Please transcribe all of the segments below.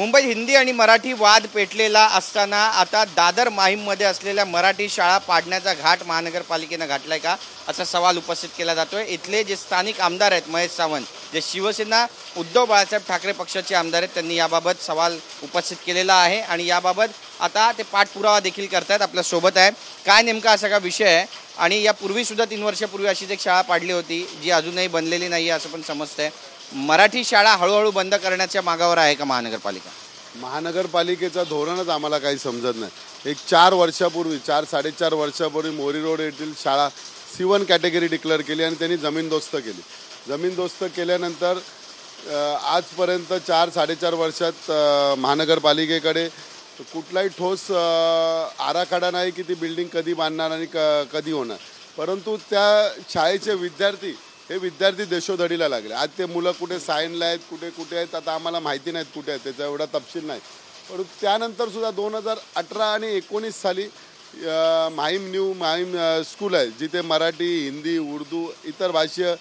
मुंबईत हिंदी आणि मराठी वाद पेटलेला असताना आता दादर माहीममध्ये असलेल्या मराठी शाळा पाडण्याचा घाट महानगरपालिकेनं घातलाय का असा सवाल उपस्थित केला जातोय। इथले जे स्थानिक आमदार आहेत महेश सावंत, जे शिवसेना उद्धव बाळासाहेब ठाकरे पक्षाचे आमदार आहेत, त्यांनी याबाबत सवाल उपस्थित केलेला आहे आणि याबाबत आता ते पाठपुरावा देखील करतायत। आपल्या सोबत आहे काय नेमका असा का विषय आहे आणि यापूर्वी सुद्धा 3 वर्षापूर्वी अशीच एक शाळा पाडली होती जी अजूनही बनलेली नाही असं पण समजतंय। मराठी शाळा हळूहळू बंद करण्याच्या मागावर आहे का महानगरपालिका? महानगरपालिकेचा धोरणच आम्हाला काही समजत नाही। एक 4 वर्षापूर्वी 4-4.5 वर्षापूर्वी मोरी रोड येथील शाळा C1 कॅटेगरी डिक्लेअर केली आणि त्यांनी जमीनदोस्त केली। जमीनदोस्त केल्यानंतर आजपर्यंत 4-4.5 वर्षात महानगरपालिकेकडे कुठलाही ठोस आराखडा नाही की ती बिल्डिंग कधी बांधणार आणि कधी होणार। परंतु त्या शाळेचे विद्यार्थी हे विद्यार्थी देशोधडीला लागले। आज ते मुलं कुठे सायनला आहेत, कुठे आहेत, आता आम्हाला माहिती नाहीत कुठे आहेत, त्याचा एवढा तपशील नाही। परंतु त्यानंतर सुद्धा 2018 आणि 19 साली माहीम स्कूल आहे जिथे मराठी, हिंदी, उर्दू इतर भाषीय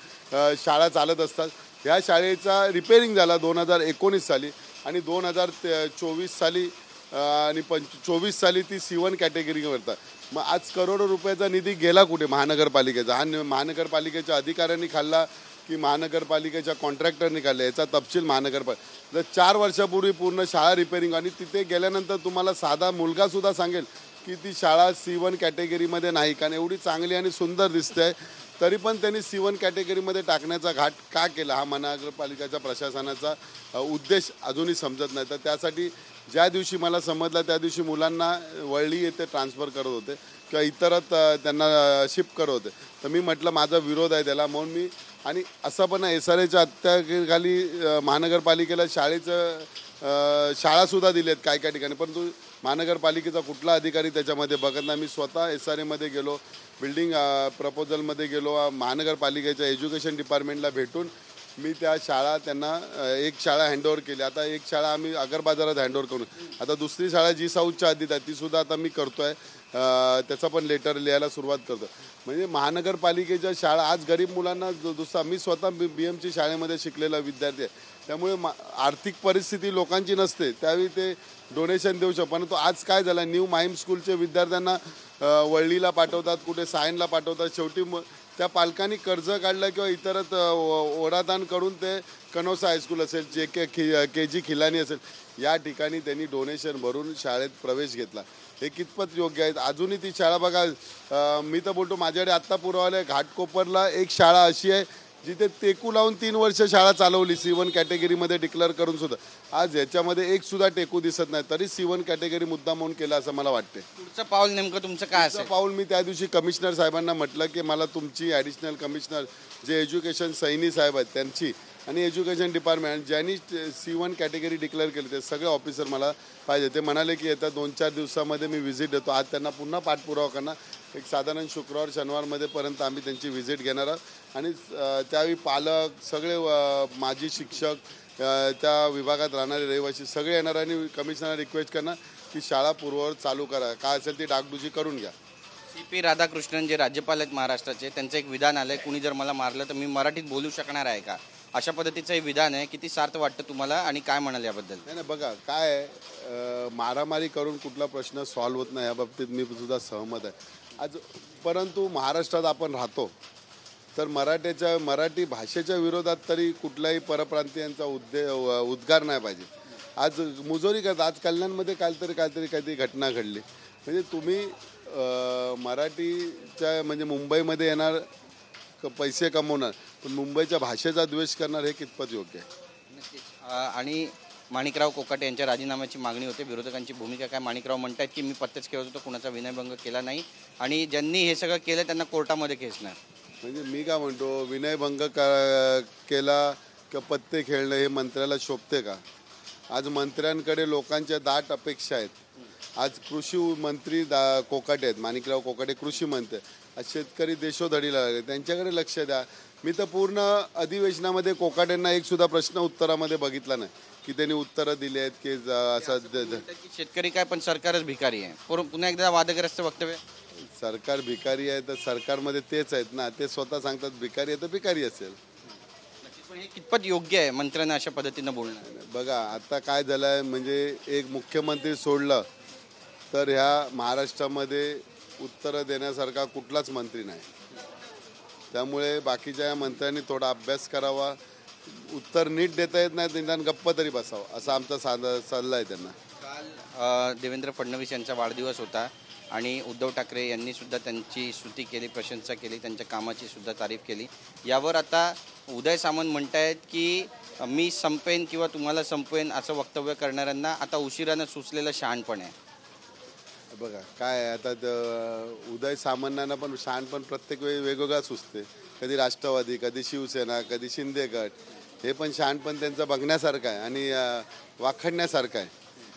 शाळा चालत असतात। ह्या शाळेचा रिपेअरिंग झाला 2019 साली आणि 2024 साली आणि 24 साली ती C1 कॅटेगरीवर येतात। मग आज करोडो रुपयाचा निधी गेला कुठे महानगरपालिकेचा? हा महानगरपालिकेच्या अधिकाऱ्यांनी खाल्ला की महानगरपालिकेच्या कॉन्ट्रॅक्टरनी खाल्ला याचा तपशील महानगरपालिका जर 4 वर्षापूर्वी पूर्ण शाळा रिपेअरिंग आणि तिथे गेल्यानंतर तुम्हाला साधा मुलगासुद्धा सांगेल की ती शाळा C1 कॅटेगरीमध्ये नाही, कारण एवढी चांगली आणि सुंदर दिसते आहे तरी पण त्यांनी C1 कॅटेगरीमध्ये टाकण्याचा घाट का केला हा महानगरपालिकेच्या प्रशासनाचा उद्देश अजूनही समजत नाही। तर त्यासाठी ज्या दिवशी मला समजलं त्या दिवशी मुलांना वळली येथे ट्रान्सफर करत होते किंवा इतरत त्यांना शिफ्ट करत होते। तर मी म्हटलं माझा विरोध आहे त्याला, म्हणून मी आणि असं पण SRAच्या हत्याखाली महानगरपालिकेला शाळासुद्धा दिली आहेत काय ठिकाणी, परंतु महानगरपालिकेचा कुठला अधिकारी त्याच्यामध्ये बघत नाही। मी स्वतः SRAमध्ये गेलो, बिल्डिंग प्रपोजलमध्ये गेलो, महानगरपालिकेच्या एज्युकेशन डिपार्टमेंटला भेटून मी त्या शाळा त्यांना एक शाळा हँडओव्हर केली। आता एक शाळा आम्ही अगर बाजारात हँडओव्हर करू, आता दुसरी शाळा जी साऊथच्या हद्दीत आहे तीसुद्धा आता मी करतो आहे, त्याचा पण लेटर लिहायला सुरुवात करतो। म्हणजे महानगरपालिकेच्या शाळा आज गरीब मुलांना दुसरा मी स्वतः BMC शाळेमध्ये शिकलेला विद्यार्थी आहे, त्यामुळे आर्थिक परिस्थिती लोकांची नसते त्यावेळी ते डोनेशन देऊ शकतो। परंतु आज काय झालं, न्यू माहीम स्कूलचे विद्यार्थ्यांना वळलीला पाठवतात, कुठे सायनला पाठवतात, शेवटी त्या पालकांनी कर्ज काढलं किंवा इतरत ओढाताण करून ते कनोसा हायस्कूल असेल, KG खिलानी असेल या ठिकाणी त्यांनी डोनेशन भरून शाळेत प्रवेश घेतला। हे कितपत योग्य आहे? अजूनही ती शाळा बघा, मी तर बोलतो माझ्याकडे आत्ता पुरावा आहे, घाटकोपरला एक शाळा अशी आहे जिथे टेकू लावून 3 वर्ष शाळा चालवली C1 कॅटेगरीमध्ये डिक्लेअर करून सुद्धा आज याच्यामध्ये एक सुद्धा टेकू दिसत नाही, तरी C1 कॅटेगरी मुद्दा म्हणून केला असं मला वाटते। पुढचं पाऊल नेमकं तुमचं काय असेल? पाऊल मी त्या दिवशी कमिशनर साहेबांना म्हटलं की मला तुमची ॲडिशनल कमिशनर जे एज्युकेशन सैनी साहेब आहेत त्यांची आणि एज्युकेशन डिपार्टमेंट ज्यांनी C1 कॅटेगरी डिक्लेअर केली ते सगळे ऑफिसर मला पाहिजे। ते म्हणाले की येत्या 2-4 दिवसामध्ये मी व्हिजिट देतो। आज त्यांना पुन्हा पाठपुरावा करणार, एक साधारण शुक्रवार शनिवारमध्ये पर्यंत आम्ही त्यांची व्हिजिट घेणार आहोत आणि त्यावेळी पालक सगळे माजी शिक्षक त्या विभागात राहणारे रहिवासी सगळे येणार आणि कमिशनरला रिक्वेस्ट करणार की शाळा पूर्ववत चालू करा, काय असेल ती डागडुजी करून घ्या। CP राधाकृष्णन जे राज्यपाल आहेत महाराष्ट्राचे, त्यांचं एक विधान आलंय, कुणी जर मला मारलं तर मी मराठीत बोलू शकणार आहे का, अशा पद्धतीचं हे विधान आहे। किती सार्थ वाटतं तुम्हाला आणि काय म्हणाल याबद्दल? नाही बघा काय आहे, मारामारी करून कुठला प्रश्न सॉल्व्ह होत नाही, या बाबतीत मी सुद्धा सहमत आहे आज। परंतु महाराष्ट्रात आपण राहतो तर मराठी भाषेच्या विरोधात तरी कुठल्याही परप्रांतीयांचा उद्गार नाही पाहिजे। आज मुजोरी करतात, आज कल्याणमध्ये काहीतरी घटना घडली, म्हणजे तुम्ही मराठीच्या म्हणजे मुंबईमध्ये येणार पैसे कमवणार पण मुंबईच्या भाषेचा द्वेष करणार हे कितपत योग्य आहे? आणि माणिकराव कोकाटे यांच्या राजीनाम्याची मागणी होते, विरोधकांची भूमिका काय? माणिकराव म्हणतात की मी पत्तेच केलं होतं, कुणाचा विनयभंग केला नाही आणि ज्यांनी हे सगळं केलं त्यांना कोर्टामध्ये खेचणार। म्हणजे मी काय म्हणतो, विनयभंग केला किंवा पत्ते खेळणं हे मंत्र्याला शोभते का? आज मंत्र्यांकडे लोकांच्या दाट अपेक्षा आहेत। आज कृषी मंत्री कोकाटे आहेत, माणिकराव कोकाटे कृषी मंत्री, आज शेतकरी देशोधडीला लागले, त्यांच्याकडे लक्ष द्या। मी तर पूर्ण अधिवेशनामध्ये कोकाटेंना एक सुद्धा प्रश्न उत्तरामध्ये बघितला नाही की त्यांनी उत्तरं दिली आहेत की असं शेतकरी काय पण सरकारच भिकारी आहे, पुन्हा एकदा वादग्रस्त वक्तव्य। सरकार भिकारी आहे तर सरकारमध्ये तेच आहेत ना, ते स्वतः सांगतात भिकारी आहे तर भिकारी असेल। पण हे कितपत योग्य आहे मंत्र्यांना अशा पद्धतीनं बोलणं? बघा आता काय झालं आहे, म्हणजे एक मुख्यमंत्री सोडलं तर ह्या महाराष्ट्रामध्ये उत्तरं देण्यासारखा कुठलाच मंत्री नाही. त्यामुळे बाकीच्या या मंत्र्यांनी थोडा अभ्यास करावा. उत्तर नीट देता येत नाही निदान गप्प तरी बसावं असा आमचा सल्ला आहे त्यांना. काल देवेंद्र फडणवीस यांचा वाढदिवस होता आणि उद्धव ठाकरे यांनी सुद्धा त्यांची स्तुती केली, प्रशंसा केली, त्यांच्या कामाची सुद्धा तारीफ केली. यावर आता उदय सामंत म्हणतायत की मी संपेन किंवा तुम्हाला संपवेन असं वक्तव्य करणाऱ्यांना आता उशिरानं सुचलेलं शहाणपण आहे. बघा काय आहे, आता उदय सामंतांना पण शहाणपण प्रत्येक वेळी वेगवेगळा सुचते. कधी राष्ट्रवादी, कधी शिवसेना, कधी शिंदे गट. हे पण शहाणपण त्यांचं बघण्यासारखं आहे आणि वाखडण्यासारखं आहे.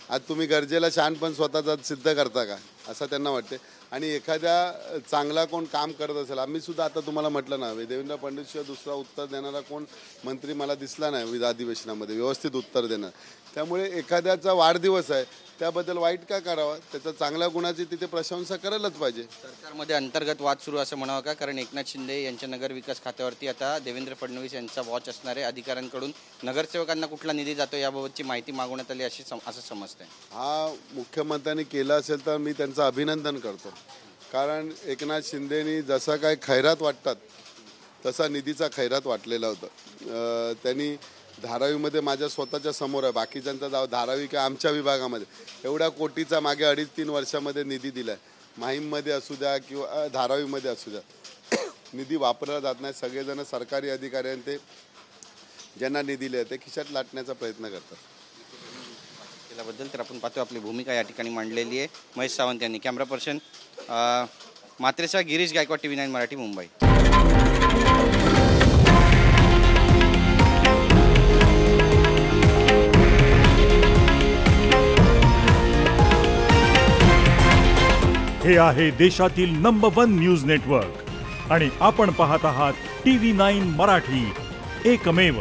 आज तुम्ही गरजेला शहाणपण स्वतःचा सिद्ध करता का असं त्यांना वाटते. आणि एखाद्या चांगला कोण काम करत असेल, आम्ही सुद्धा आता तुम्हाला म्हटलं ना, देवेंद्र फडणवीसशिवाय दुसरा उत्तर देणारा कोण मंत्री मला दिसला नाही अधिवेशनामध्ये व्यवस्थित उत्तर देणार. त्यामुळे एखाद्याचा वाढदिवस आहे त्याबद्दल वाईट का करावा, त्याच्या चांगल्या गुणाची तिथे प्रशंसा करायलाच पाहिजे. सरकारमध्ये अंतर्गत वाद सुरू असं म्हणावं का? कारण एकनाथ शिंदे यांच्या नगरविकास खात्यावरती आता देवेंद्र फडणवीस यांचा वॉच असणारे अधिकाऱ्यांकडून नगरसेवकांना कुठला निधी जातो याबाबतची माहिती मागवण्यात आली असं समजतंय. हा मुख्यमंत्र्यांनी केला असेल तर मी त्यांचं अभिनंदन करतो. कारण एकनाथ शिंदेनी जसं काय खैरात वाटतात तसा निधीचा खैरात वाटलेला होता. त्यांनी धारावीमध्ये माझ्या स्वतःच्या समोर आहे, बाकीच्यांचा धारावी काय आमच्या विभागामध्ये एवढ्या कोटीचा मागे 2.5-3 वर्षामध्ये निधी दिला आहे. माहीममध्ये असू द्या किंवा धारावीमध्ये असू द्या, निधी वापरला जात नाही. सगळेजण सरकारी अधिकारी आणि ते ज्यांना निधी दिले ते खिशात लाटण्याचा प्रयत्न करतात. केल्याबद्दल तर आपण पाहतो आपली भूमिका या ठिकाणी मांडलेली आहे महेश सावंत यांनी. कॅमेरा पर्सन मात्रेचा गिरीश गायकवाड, TV9 मराठी, मुंबई. हे आहे देशातील नंबर 1 न्यूज नेटवर्क आणि आपण पाहत आहात TV9 मराठी, एकमेव.